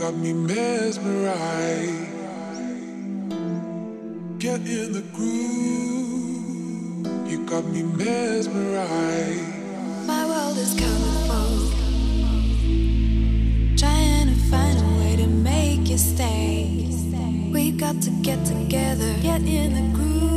got me mesmerized. Get in the groove. You got me mesmerized. My world is colorful, trying to find a way to make you stay. We've got to get together, get in the groove.